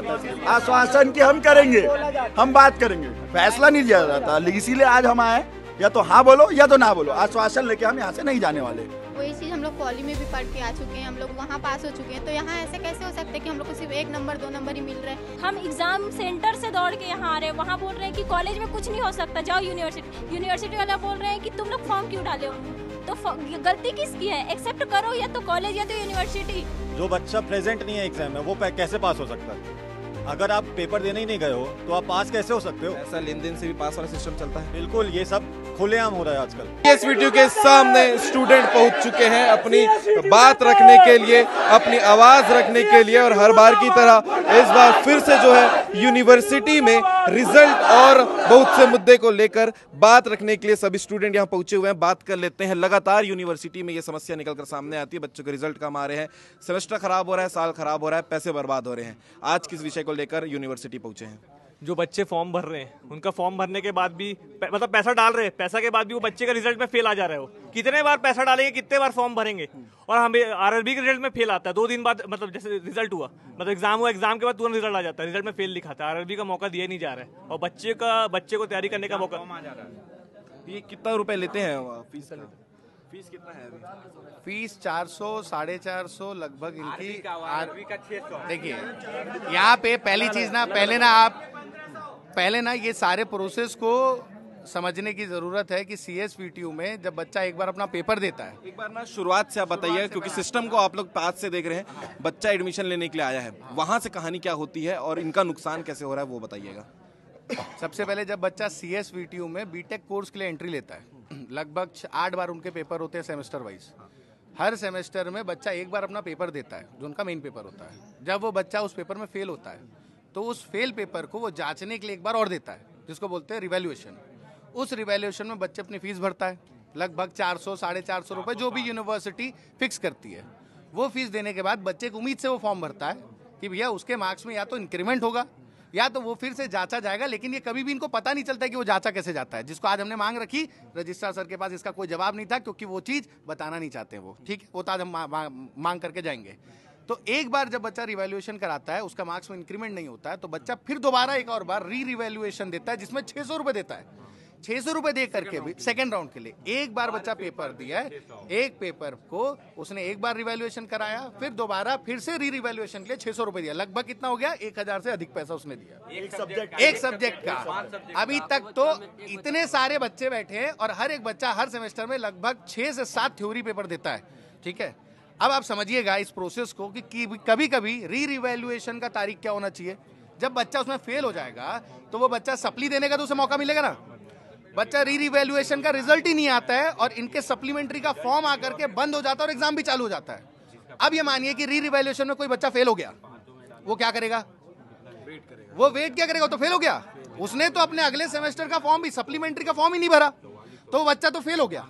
जाता है। आश्वासन की हम करेंगे, हम बात करेंगे, फैसला नहीं लिया जाता। इसीलिए आज हम आए, या तो हाँ बोलो या तो ना बोलो। आश्वासन लेके हम यहाँ से नहीं जाने वाले। वही चीज़ हम लोग कॉलेज में भी पढ़ के आ चुके हैं, हम लोग वहाँ पास हो चुके हैं, तो यहाँ ऐसे कैसे हो सकता है कि हम लोग को सिर्फ 1 नंबर 2 नंबर ही मिल रहा है। हम एग्जाम सेंटर से दौड़ के यहाँ आ रहे हैं, वहाँ बोल रहे हैं कि कॉलेज में कुछ नहीं हो सकता, जाओ यूनिवर्सिटी। यूनिवर्सिटी वाला बोल रहे हैं कि तुम लोग फॉर्म क्यों डाले हो, तो गलती किसकी है? एक्सेप्ट करो या तो कॉलेज या तो यूनिवर्सिटी। जो बच्चा प्रेजेंट नहीं है एग्जाम में वो कैसे पास हो सकता है? अगर आप पेपर देने ही नहीं गए हो तो आप पास कैसे हो सकते हो? ऐसा लेन देन से भी पास वाला सिस्टम चलता है। बिल्कुल, ये सब खुलेआम हो रहा है आजकल। इस वीडियो के सामने स्टूडेंट पहुंच चुके हैं अपनी बात रखने के लिए, अपनी आवाज रखने के लिए, और हर बार की तरह इस बार फिर से जो है यूनिवर्सिटी में रिजल्ट और बहुत से मुद्दे को लेकर बात रखने के लिए सभी स्टूडेंट यहाँ पहुंचे हुए हैं। बात कर लेते हैं। लगातार यूनिवर्सिटी में ये समस्या निकलकर सामने आती है, बच्चों के रिजल्ट कम आ रहे हैं, सेमेस्टर खराब हो रहा है, साल खराब हो रहा है, पैसे बर्बाद हो रहे हैं। आज किस विषय को लेकर यूनिवर्सिटी पहुंचे हैं? जो बच्चे फॉर्म भर रहे हैं, उनका फॉर्म भरने के बाद भी मतलब पैसा डाल रहे हैं, पैसा के बाद भी वो बच्चे का रिजल्ट में फेल आ जा रहा है। वो कितने बार पैसा डालेंगे, कितने बार फॉर्म भरेंगे, और हमें आरआरबी के रिजल्ट में फेल आता है 2 दिन बाद। मतलब जैसे रिजल्ट हुआ, मतलब एग्जाम हुआ, एग्जाम के बाद तुरंत रिजल्ट आ जाता है, रिजल्ट में फेल लिखाता है। आरआरबी का मौका दिया नहीं जा रहा है, और बच्चे को तैयारी करने का मौका आ जा रहा है। ये कितना रुपए लेते हैं फीस? फीस कितना है अभी? फीस 400 450 लगभग इनकी। आरबी का 600। देखिए यहाँ पे पहली चीज ना, पहले ना ये सारे प्रोसेस को समझने की जरूरत है कि CSVTU में जब बच्चा एक बार अपना पेपर देता है, एक बार ना शुरुआत से आप बताइए, क्योंकि सिस्टम को आप लोग पास से देख रहे हैं। बच्चा एडमिशन लेने के लिए आया है, वहां से कहानी क्या होती है और इनका नुकसान कैसे हो रहा है वो बताइएगा। सबसे पहले जब बच्चा CSVTU में बीटेक कोर्स के लिए एंट्री लेता है, लगभग 8 बार उनके पेपर होते हैं सेमेस्टर वाइज। हर सेमेस्टर में बच्चा एक बार अपना पेपर देता है, जो उनका मेन पेपर होता है। जब वो बच्चा उस पेपर में फेल होता है तो उस फेल पेपर को वो जांचने के लिए एक बार और देता है, जिसको बोलते हैं रिवैल्यूएशन। उस रिवैल्यूएशन में बच्चे अपनी फीस भरता है, लगभग 400 450 रुपये, जो भी यूनिवर्सिटी फिक्स करती है। वो फीस देने के बाद बच्चे की उम्मीद से वो फॉर्म भरता है कि भैया उसके मार्क्स में या तो इंक्रीमेंट होगा या तो वो फिर से जांचा जाएगा। लेकिन ये कभी भी इनको पता नहीं चलता है कि वो जांचा कैसे जाता है, जिसको आज हमने मांग रखी रजिस्ट्रार सर के पास। इसका कोई जवाब नहीं था, क्योंकि वो चीज़ बताना नहीं चाहते वो। ठीक है, वो तो आज हम मांग करके जाएंगे। तो एक बार जब बच्चा रिवैल्यूएशन कराता है, उसका मार्क्स में इंक्रीमेंट नहीं होता है, तो बच्चा फिर दोबारा एक और बार रिवैल्यूएशन देता है, जिसमें 600 रुपये देता है। 600 रुपये दे करके भी सेकेंड राउंड के लिए एक बार बच्चा पेपर दिया है, एक पेपर को उसने एक बार रिवैल्यूएशन कराया, फिर दोबारा फिर से रिवैल्यूएशन के लिए 600 रुपये दिया। लगभग कितना हो गया? 1000 से अधिक पैसा उसने दिया एक सब्जेक्ट का। अभी तक तो इतने सारे बच्चे बैठे हैं और हर एक बच्चा हर सेमेस्टर में लगभग 6 से 7 थ्योरी पेपर देता है। ठीक है, अब आप समझिएगा इस प्रोसेस को कि कभी कभी रिवैल्यूएशन का तारीख क्या होना चाहिए। जब बच्चा उसमें फेल हो जाएगा तो वो बच्चा सप्ली देने का तो उसे मौका मिलेगा ना। बच्चा रिवैल्यूएशन का रिजल्ट ही नहीं आता है और इनके सप्लीमेंट्री का फॉर्म आकर के बंद हो जाता है और एग्जाम भी चालू हो जाता है। अब ये मानिए कि रिवैल्यूएशन में कोई बच्चा फेल हो गया, वो क्या करेगा? वो वेट क्या करेगा? वो तो फेल हो गया, उसने तो अपने अगले सेमेस्टर का फॉर्म भी, सप्लीमेंट्री का फॉर्म ही नहीं भरा, तो बच्चा तो फेल हो गया।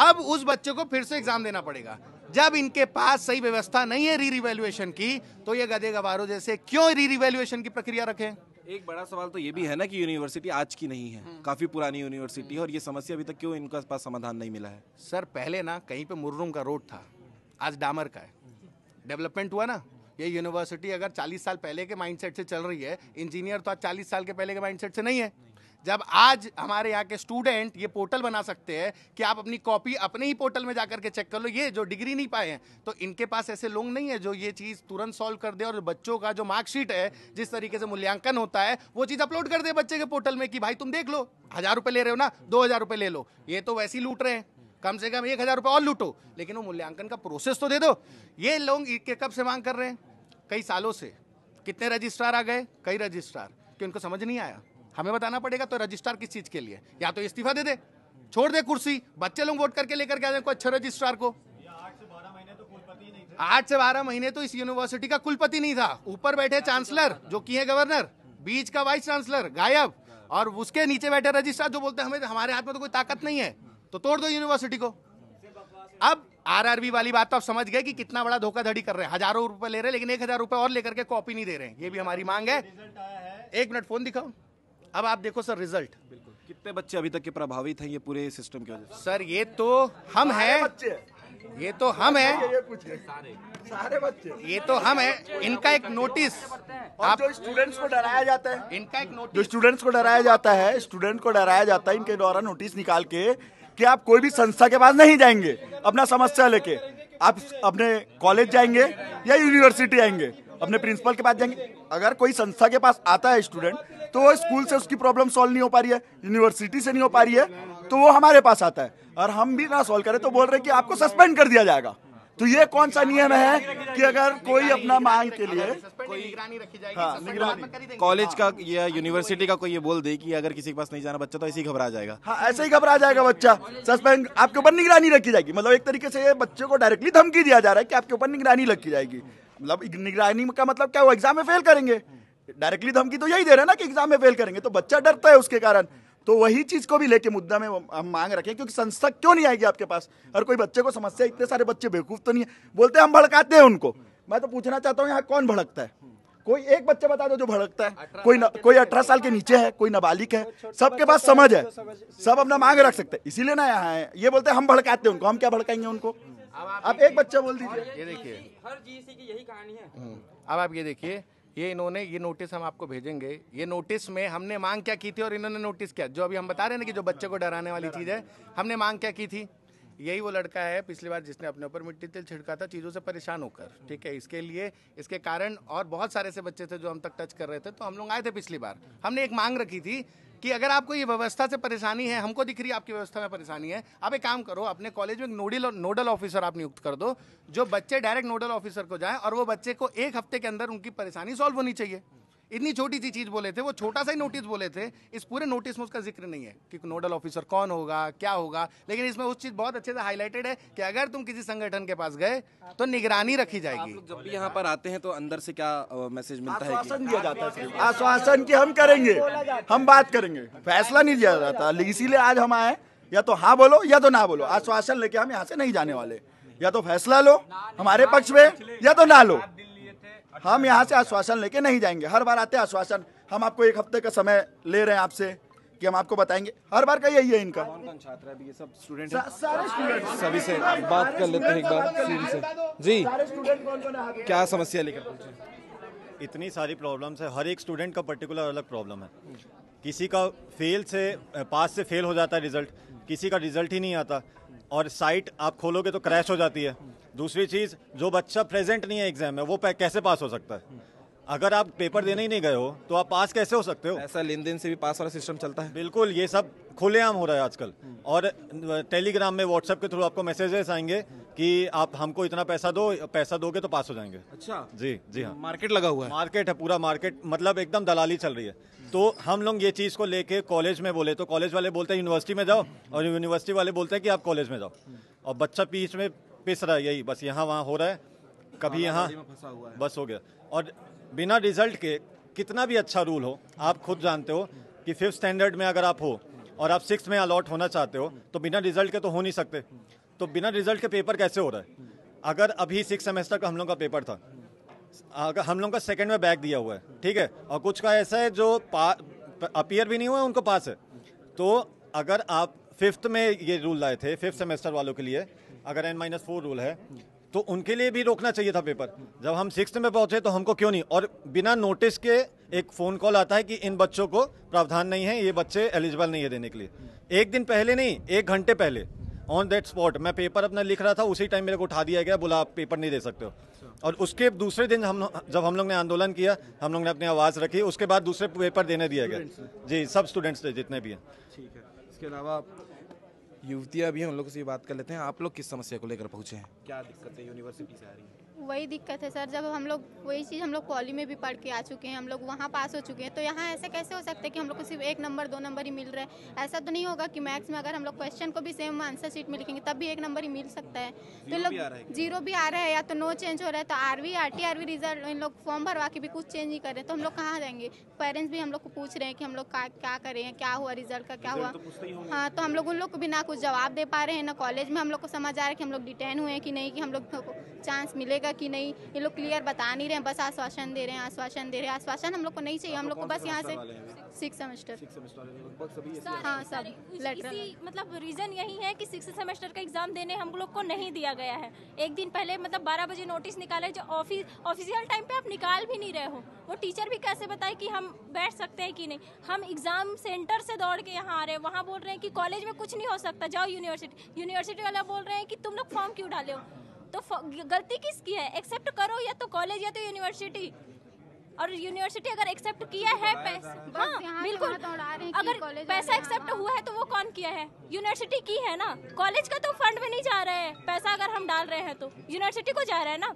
अब उस बच्चे को फिर से एग्जाम देना पड़ेगा। जब इनके पास सही व्यवस्था नहीं है रिवैल्यूएशन की, तो ये गधे गवारों जैसे क्यों रिवैल्यूएशन की प्रक्रिया रखें? एक बड़ा सवाल तो ये भी है ना कि यूनिवर्सिटी आज की नहीं है, काफी पुरानी यूनिवर्सिटी है, और ये समस्या अभी तक क्यों इनके पास समाधान नहीं मिला है? सर पहले ना कहीं पे मुर्रुम का रोड था, आज डामर का है। डेवलपमेंट हुआ ना। ये यूनिवर्सिटी अगर 40 साल पहले के माइंडसेट से चल रही है, इंजीनियर तो आज 40 साल के पहले के माइंडसेट से नहीं है। जब आज हमारे यहाँ के स्टूडेंट ये पोर्टल बना सकते हैं कि आप अपनी कॉपी अपने ही पोर्टल में जाकर के चेक कर लो, ये जो डिग्री नहीं पाए हैं, तो इनके पास ऐसे लोग नहीं है जो ये चीज़ तुरंत सॉल्व कर दे और बच्चों का जो मार्कशीट है, जिस तरीके से मूल्यांकन होता है, वो चीज़ अपलोड कर दे बच्चे के पोर्टल में कि भाई तुम देख लो, 1000 रुपये ले रहे हो ना, 2000 रुपये ले लो। ये तो वैसे ही लूट रहे हैं, कम से कम 1000 रुपये और लूटो, लेकिन वो मूल्यांकन का प्रोसेस तो दे दो। ये लोग के कब से मांग कर रहे हैं? कई सालों से। कितने रजिस्ट्रार आ गए? कई रजिस्ट्रार, कि उनको समझ नहीं आया। हमें बताना पड़ेगा तो रजिस्ट्रार किस चीज के लिए? या तो इस्तीफा दे दे, छोड़ दे कुर्सी, बच्चे लोग वोट करके लेकर के आ जाए कोई अच्छा रजिस्ट्रार को। 8 से 12 महीने तो इस यूनिवर्सिटी का कुलपति नहीं था। ऊपर बैठे चांसलर जो की है गवर्नर, बीच का वाइस चांसलर गायब, और उसके नीचे बैठे रजिस्ट्रार जो बोलते हैं हमें, हमारे हाथ में तो कोई ताकत नहीं है, तो तोड़ दो यूनिवर्सिटी को। अब आरआरबी वाली बात तो आप समझ गए कि कितना बड़ा धोखाधड़ी कर रहे हैं। हजारों रुपए ले रहे हैं, लेकिन 1000 रुपए और लेकर के कॉपी नहीं दे रहे हैं। ये भी हमारी मांग है। 1 मिनट फोन दिखाओ। अब आप देखो सर रिजल्ट। कितने बच्चे अभी तक के प्रभावित हैं ये पूरे सिस्टम की वजह से? सर ये तो हम हैं, ये तो हम है, ये पूछिए सारे बच्चे, ये तो हम है। इनका एक नोटिस, और जो स्टूडेंट्स को डराया जाता है, इनका एक जो नोटिस, स्टूडेंट्स को डराया जाता है, स्टूडेंट को डराया जाता है इनके द्वारा नोटिस निकाल के कि आप कोई भी संस्था के पास नहीं जाएंगे अपना समस्या लेके, आप अपने कॉलेज जाएंगे या यूनिवर्सिटी आएंगे, अपने प्रिंसिपल के पास जाएंगे। अगर कोई संस्था के पास आता है स्टूडेंट तो वो स्कूल से उसकी प्रॉब्लम सॉल्व नहीं हो पा रही है, यूनिवर्सिटी से नहीं हो पा रही है, तो वो हमारे पास आता है और हम भी ना सॉल्व करें तो बोल रहे हैं कि आपको सस्पेंड कर दिया जाएगा। तो ये कौन सा नियम है कि अगर कोई अपना मांग के लिए कोई निगरानी रखी जाएगी? हाँ, निगरानी कॉलेज का या यूनिवर्सिटी का कोई ये बोल दे कि अगर किसी के पास नहीं जाना बच्चा तो ऐसे ही घबरा जाएगा। हाँ ऐसे ही घबरा जाएगा बच्चा, सस्पेंड, आपके ऊपर निगरानी रखी जाएगी। मतलब एक तरीके से ये बच्चे को डायरेक्टली धमकी दिया जा रहा है कि आपके ऊपर निगरानी रखी जाएगी। मतलब निगरानी का मतलब क्या, वो एग्जाम में फेल करेंगे। डायरेक्टली धमकी तो यही दे रहे हैं ना कि एग्जाम में फेल करेंगे, तो बच्चा डरता है उसके कारण। तो वही चीज को भी लेके मुद्दा में हम मांग रखें, क्योंकि संस्था क्यों नहीं आएगी आपके पास? और कोई बच्चे को समस्या, इतने सारे बच्चे बेवकूफ तो नहीं है, बोलते हैं हम भड़काते हैं उनको। मैं तो पूछना चाहता हूँ यहाँ कौन भड़कता है? कोई एक बच्चा बता दो जो भड़कता है। कोई 18 साल के नीचे है, कोई नाबालिग है, सबके पास समझ है, सब अपना मांग रख सकते हैं, इसीलिए ना यहाँ है। ये बोलते हैं हम भड़काते हैं उनको, हम क्या भड़काएंगे उनको? आप एक बच्चा बोल दीजिए। ये देखिए, हर जीसी की यही कहानी है। अब आप ये देखिए, ये इन्होंने ये नोटिस हम आपको भेजेंगे। ये नोटिस में हमने मांग क्या की थी और इन्होंने नोटिस क्या, जो अभी हम बता रहे हैं ना कि जो बच्चे को डराने वाली चीज़ है, हमने मांग क्या की थी? यही वो लड़का है पिछली बार जिसने अपने ऊपर मिट्टी तेल छिड़का था चीज़ों से परेशान होकर, ठीक है। इसके लिए, इसके कारण और बहुत सारे से बच्चे थे जो हम तक टच कर रहे थे, तो हम लोग आए थे पिछली बार। हमने एक मांग रखी थी कि अगर आपको ये व्यवस्था से परेशानी है, हमको दिख रही है आपकी व्यवस्था में परेशानी है, आप एक काम करो, अपने कॉलेज में एक नोडल ऑफिसर आप नियुक्त कर दो, जो बच्चे डायरेक्ट नोडल ऑफिसर को जाए और वो बच्चे को एक हफ्ते के अंदर उनकी परेशानी सॉल्व होनी चाहिए। इतनी छोटी सी चीज बोले थे, वो छोटा सा ही नोटिस बोले थे। इस पूरे नोटिस में उसका जिक्र नहीं है कि नोडल ऑफिसर कौन होगा, क्या होगा, लेकिन इसमें उस चीज बहुत अच्छे से हाईलाइटेड है कि अगर तुम किसी संगठन के पास गए तो निगरानी रखी जाएगी। जब भी यहाँ पर आते हैं तो अंदर से क्या मैसेज मिलता है? आश्वासन दिया जाता है, आश्वासन कि हम करेंगे, हम बात करेंगे, फैसला नहीं दिया जाता। इसीलिए आज हम आए, या तो हाँ बोलो या तो ना बोलो। आश्वासन लेके हम यहाँ से नहीं जाने वाले, या तो फैसला लो हमारे पक्ष में या तो ना लो। हम यहाँ से आश्वासन लेके नहीं जाएंगे। हर बार आते हैं आश्वासन, हम आपको एक हफ्ते का समय ले रहे हैं आपसे कि हम आपको बताएंगे, हर बार का यही है इनका। कौन छात्र है अभी? ये सब स्टूडेंट सारे स्टूडेंट, सभी से बात कर लेते हैं एक बार सीधी से। जी, सारे स्टूडेंट कौन है? क्या समस्या लेकर पहुंचे? इतनी सारी प्रॉब्लम्स है, हर एक स्टूडेंट का पर्टिकुलर अलग प्रॉब्लम है। किसी का पास से फेल हो जाता है रिजल्ट, किसी का रिजल्ट ही नहीं आता, और साइट आप खोलोगे तो क्रैश हो जाती है। दूसरी चीज़, जो बच्चा प्रेजेंट नहीं है एग्जाम में, वो कैसे पास हो सकता है? अगर आप पेपर देने ही नहीं गए हो तो आप पास कैसे हो सकते हो? ऐसा लेन देन से भी पास वाला सिस्टम चलता है? बिल्कुल, ये सब खुलेआम हो रहा है आजकल। और टेलीग्राम में, व्हाट्सएप के थ्रू आपको मैसेजेस आएंगे कि आप हमको इतना पैसा दो, पैसा दोगे तो पास हो जाएंगे। अच्छा, जी हाँ, मार्केट लगा हुआ है। मार्केट है, पूरा मार्केट, मतलब एकदम दलाली चल रही है। तो हम लोग ये चीज़ को लेके कॉलेज में बोले तो कॉलेज वाले बोलते हैं यूनिवर्सिटी में जाओ, और यूनिवर्सिटी वाले बोलते हैं कि आप कॉलेज में जाओ, और बच्चा बीच में पिस रहा है। यही बस यहाँ वहाँ हो रहा है, कभी यहाँ बस हो गया। और बिना रिजल्ट के कितना भी अच्छा रूल हो, आप खुद जानते हो कि 5th स्टैंडर्ड में अगर आप हो और आप 6th में अलॉट होना चाहते हो तो बिना रिजल्ट के तो हो नहीं सकते। तो बिना रिजल्ट के पेपर कैसे हो रहा है? अगर अभी 6 सेमेस्टर का हम लोग का पेपर था, अगर हम लोग का 2nd में बैक दिया हुआ है, ठीक है, और कुछ का ऐसा है जो अपीयर भी नहीं हुआ है, उनको पास है। तो अगर आप 5th में ये रूल लाए थे 5th सेमेस्टर वालों के लिए, अगर N-4 रूल है तो उनके लिए भी रोकना चाहिए था पेपर। जब हम 6th में पहुंचे तो हमको क्यों नहीं? और बिना नोटिस के एक फ़ोन कॉल आता है कि इन बच्चों को प्रावधान नहीं है, ये बच्चे एलिजिबल नहीं है देने के लिए। एक दिन पहले नहीं, 1 घंटे पहले, ऑन दैट स्पॉट मैं पेपर अपना लिख रहा था, उसी टाइम मेरे को उठा दिया गया, बोला आप पेपर नहीं दे सकते हो। और उसके दूसरे दिन जब हम लोग ने आंदोलन किया, हम लोग ने अपनी आवाज़ रखी, उसके बाद दूसरे पेपर देने दिया गया। जी, सब स्टूडेंट्स थे जितने भी हैं। ठीक है, इसके अलावा युवतियाँ भी हैं, उन लोगों से बात कर लेते हैं। आप लोग किस समस्या को लेकर पहुँचे हैं? क्या दिक्कतें यूनिवर्सिटी से आ रही हैं? वही दिक्कत है सर, जब हम लोग वही चीज़ हम लोग पॉली में भी पढ़ के आ चुके हैं, हम लोग वहाँ पास हो चुके हैं, तो यहाँ ऐसे कैसे हो सकता है कि हम लोग को सिर्फ 1 नंबर 2 नंबर ही मिल रहा है? ऐसा तो नहीं होगा कि मैथ्स में अगर हम लोग क्वेश्चन को भी सेम आंसर शीट में लिखेंगे तब भी 1 नंबर ही मिल सकता है? तो लोग 0 भी आ रहा है, या तो नो चेंज हो रहा है, तो RT रिजल्ट इन लोग फॉर्म भरवा के भी कुछ चेंज नहीं कर रहे हैं, तो हम लोग कहाँ जाएंगे? पेरेंट्स भी हम लोग को पूछ रहे हैं कि हम लोग क्या करें, क्या हुआ, रिजल्ट का क्या हुआ? हाँ, तो हम लोग उन लोग को भी ना कुछ जवाब दे पा रहे हैं, ना कॉलेज में हम लोग को समझ आ रहा है कि हम लोग डिटेन हुए हैं कि नहीं, कि हम लोग को चांस मिलेगा रहेगा कि नहीं, ये लोग क्लियर बता नहीं रहे हैं, बस आश्वासन दे रहे हैं, आश्वासन दे रहे हैं। आश्वासन हम लोग को नहीं चाहिए, हम लोग को बस यहाँ से 6 सेमेस्टर। हाँ सब इसी मतलब रीजन यही है कि 6 सेमेस्टर का एग्जाम देने हम लोग को नहीं दिया गया है। एक दिन पहले मतलब 12 बजे नोटिस निकाले, जो ऑफिशियल टाइम पे आप निकाल भी नहीं रहे हो। वो टीचर भी कैसे बताए कि हम बैठ सकते हैं कि नहीं। हम एग्जाम सेंटर से दौड़ के यहाँ आ रहे हैं, वहाँ बोल रहे हैं कि कॉलेज में कुछ नहीं हो सकता, जाओ यूनिवर्सिटी वाला बोल रहे हैं कि तुम लोग फॉर्म क्यों डाले हो। तो गलती किसकी है? एक्सेप्ट करो या तो कॉलेज या तो यूनिवर्सिटी। और यूनिवर्सिटी अगर एक्सेप्ट किया है पैसा, हाँ बिल्कुल, अगर पैसा एक्सेप्ट हुआ है तो वो कौन किया है? यूनिवर्सिटी की है ना। कॉलेज का तो फंड में नहीं जा रहा है पैसा, अगर हम डाल रहे हैं तो यूनिवर्सिटी को जा रहा है ना।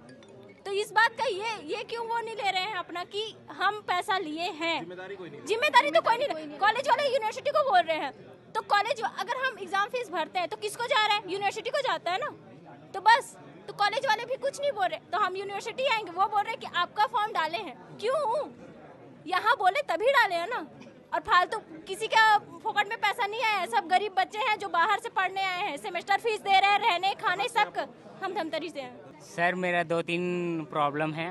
तो इस बात का ये क्यों वो नहीं ले रहे हैं अपना कि हम पैसा लिए हैं? जिम्मेदारी तो कोई नहीं, कॉलेज वाले यूनिवर्सिटी को बोल रहे हैं। तो कॉलेज अगर हम एग्जाम फीस भरते हैं तो किसको जा रहा है? यूनिवर्सिटी को जाता है ना। तो बस, तो कॉलेज वाले भी कुछ नहीं बोल रहे, तो हम यूनिवर्सिटी आएंगे, वो बोल रहे हैं कि आपका फॉर्म डाले हैं। क्यों? यहाँ बोले तभी डाले हैं ना। और फालतू किसी का फोकट में पैसा नहीं आया है, सब गरीब बच्चे हैं जो बाहर से पढ़ने आए हैं, सेमेस्टर फीस दे रहे हैं, रहने खाने सब हम धमतरी से हैं। सर मेरा 2-3 प्रॉब्लम है।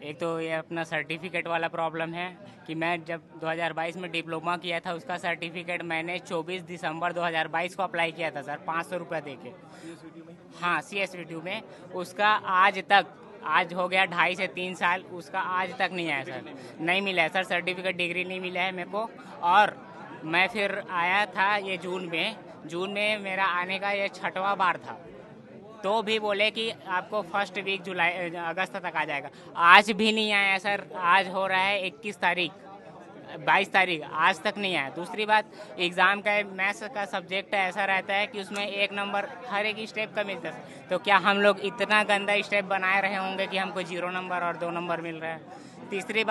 एक तो ये अपना सर्टिफिकेट वाला प्रॉब्लम है कि मैं जब 2022 में डिप्लोमा किया था, उसका सर्टिफिकेट मैंने 24 दिसंबर 2022 को अप्लाई किया था सर, 500 रुपये दे के। हाँ, CSVTU में। उसका आज हो गया 2.5 से 3 साल, उसका आज तक नहीं आया सर, नहीं मिला है सर सर्टिफिकेट, डिग्री नहीं मिला है मेरे को। और मैं फिर आया था ये जून में मेरा आने का ये 6वां बार था, तो भी बोले कि आपको फर्स्ट वीक अगस्त तक आ जाएगा। आज भी नहीं आया सर, आज हो रहा है 21 तारीख, 22 तारीख, आज तक नहीं आया। दूसरी बात, एग्ज़ाम का मैथ्स का सब्जेक्ट ऐसा रहता है कि उसमें 1 नंबर हर एक स्टेप का मिलता है। तो क्या हम लोग इतना गंदा स्टेप बनाए रहे होंगे कि हमको 0 नंबर और 2 नंबर मिल रहा है? तीसरी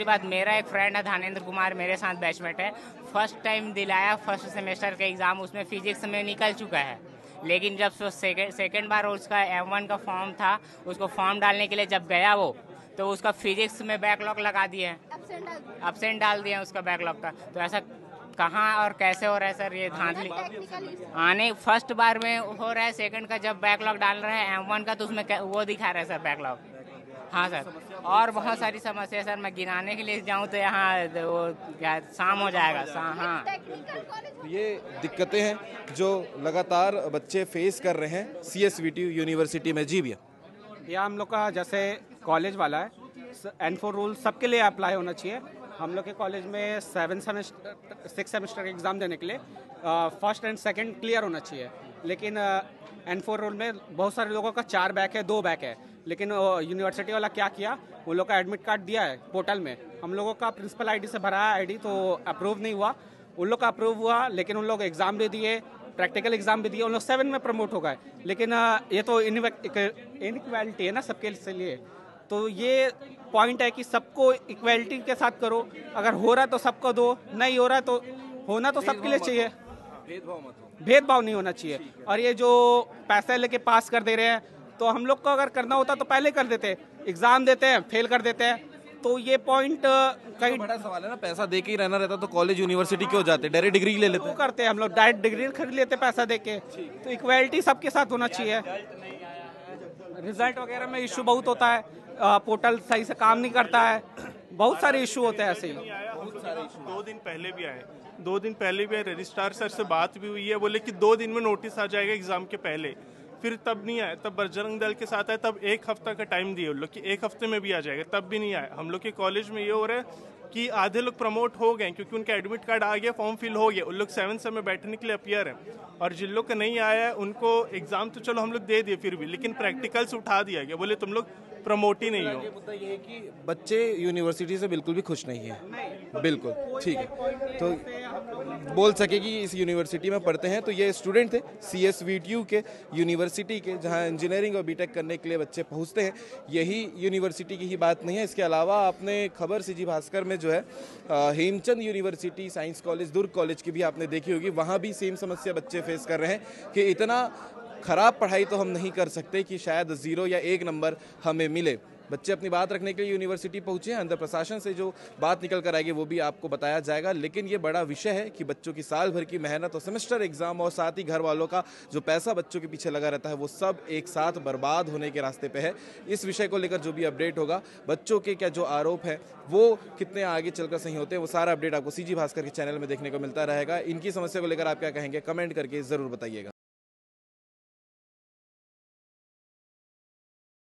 बात मेरा एक फ्रेंड है धानेंद्र कुमार, मेरे साथ बैचमेट है, फर्स्ट टाइम दिलाया फर्स्ट सेमेस्टर का एग्ज़ाम, उसमें फिजिक्स में निकल चुका है। लेकिन जब सेकेंड बार उसका M1 का फॉर्म था, उसको फॉर्म डालने के लिए जब गया वो, तो उसका फिजिक्स में बैकलॉग लगा दिए, एब्सेंट डाल दिए उसका बैकलॉग का। तो ऐसा कहाँ और कैसे हो रहा है सर? ये धांधली आने फर्स्ट बार में हो रहा है, सेकंड का जब बैकलॉग डाल रहे हैं M1 का, तो उसमें वो दिखा रहा है सर बैकलॉग। हाँ सर, और बहुत सारी समस्या सर, मैं गिनाने के लिए जाऊँ तो यहाँ वो क्या शाम हो जाएगा। हाँ, ये दिक्कतें हैं जो लगातार बच्चे फेस कर रहे हैं CSVTU यूनिवर्सिटी में। जी भैया, यह हम लोग का जैसे कॉलेज वाला है, N4 रूल सबके लिए अप्लाई होना चाहिए। हम लोग के कॉलेज में 6 सेमेस्टर का एग्ज़ाम देने के लिए फर्स्ट एंड सेकंड क्लियर होना चाहिए। लेकिन N4 रूल में बहुत सारे लोगों का 4 बैक है, 2 बैक है। लेकिन यूनिवर्सिटी वाला क्या किया, उन लोग का एडमिट कार्ड दिया है पोर्टल में, हम लोगों का प्रिंसिपल ID से भरा है ID, तो अप्रूव नहीं हुआ। उन लोग का अप्रूव हुआ, लेकिन उन लोग एग्ज़ाम भी दिए, प्रैक्टिकल एग्जाम भी दिए, उन लोग 7 में प्रमोट हो गए। लेकिन ये तो इनइक्वालिटी है ना सबके लिए। तो ये पॉइंट है कि सबको इक्वालिटी के साथ करो, अगर हो रहा है तो सबको दो, नहीं हो रहा है तो होना तो सबके लिए चाहिए, भेदभाव नहीं होना चाहिए। और ये जो पैसे लेके पास कर दे रहे हैं, तो हम लोग को अगर करना होता तो पहले कर देते, एग्जाम देते हैं फेल कर देते हैं। तो ये पॉइंट कहीं बड़ा सवाल है ना, पैसा दे के ही रहना रहता तो कॉलेज यूनिवर्सिटी क्यों जाते, डायरेक्ट डिग्री ले लेते। करते हैं हम लोग, डायरेक्ट डिग्री खरीद लेते पैसा दे के। तो इक्वालिटी सबके साथ होना चाहिए। रिजल्ट वगैरह में इशू बहुत होता है, पोर्टल सही से काम नहीं करता है, बहुत सारे इशू होते हैं ऐसे ही। 2 दिन पहले भी आए, 2 दिन पहले भी आए, रजिस्ट्रार सर से बात भी हुई है, बोले कि 2 दिन में नोटिस आ जाएगा एग्जाम के पहले। फिर तब नहीं आया, तब बजरंग दल के साथ आए, तब 1 हफ्ता का टाइम दिए उन लोग कि 1 हफ्ते में भी आ जाएगा, तब भी नहीं आया। हम लोग के कॉलेज में ये हो रहा है कि आधे लोग प्रमोट हो गए क्योंकि उनका एडमिट कार्ड आ गया, फॉर्म फिल हो गया, उन लोग 7 में बैठने के लिए अपीयर है। और जिन लोग का नहीं आया है उनको एग्जाम तो चलो हम लोग दे दिए फिर भी, लेकिन प्रैक्टिकल्स उठा दिया गया, बोले तुम लोग प्रमोट ही नहीं हो। मुद्दा ये है कि बच्चे यूनिवर्सिटी से बिल्कुल भी खुश नहीं है, बिल्कुल ठीक है। तो बोल सके कि इस यूनिवर्सिटी में पढ़ते हैं, तो ये स्टूडेंट थे CSVTU के यूनिवर्सिटी के, जहां इंजीनियरिंग और बीटेक करने के लिए बच्चे पहुंचते हैं। यही यूनिवर्सिटी की ही बात नहीं है, इसके अलावा आपने खबर CG भास्कर में जो है हेमचंद यूनिवर्सिटी साइंस कॉलेज, दुर्ग कॉलेज की भी आपने देखी होगी, वहाँ भी सेम समस्या बच्चे फेस कर रहे हैं कि इतना खराब पढ़ाई तो हम नहीं कर सकते कि शायद 0 या 1 नंबर हमें मिले। बच्चे अपनी बात रखने के लिए यूनिवर्सिटी पहुंचे हैं, अंदर प्रशासन से जो बात निकल कर आएगी वो भी आपको बताया जाएगा। लेकिन ये बड़ा विषय है कि बच्चों की साल भर की मेहनत और सेमेस्टर एग्जाम और साथ ही घर वालों का जो पैसा बच्चों के पीछे लगा रहता है वो सब एक साथ बर्बाद होने के रास्ते पे है। इस विषय को लेकर जो भी अपडेट होगा, बच्चों के क्या जो आरोप है वो कितने आगे चलकर सही होते हैं, वो सारा अपडेट आपको सीजी भास्कर के चैनल में देखने को मिलता रहेगा। इनकी समस्या को लेकर आप क्या कहेंगे, कमेंट करके जरूर बताइएगा।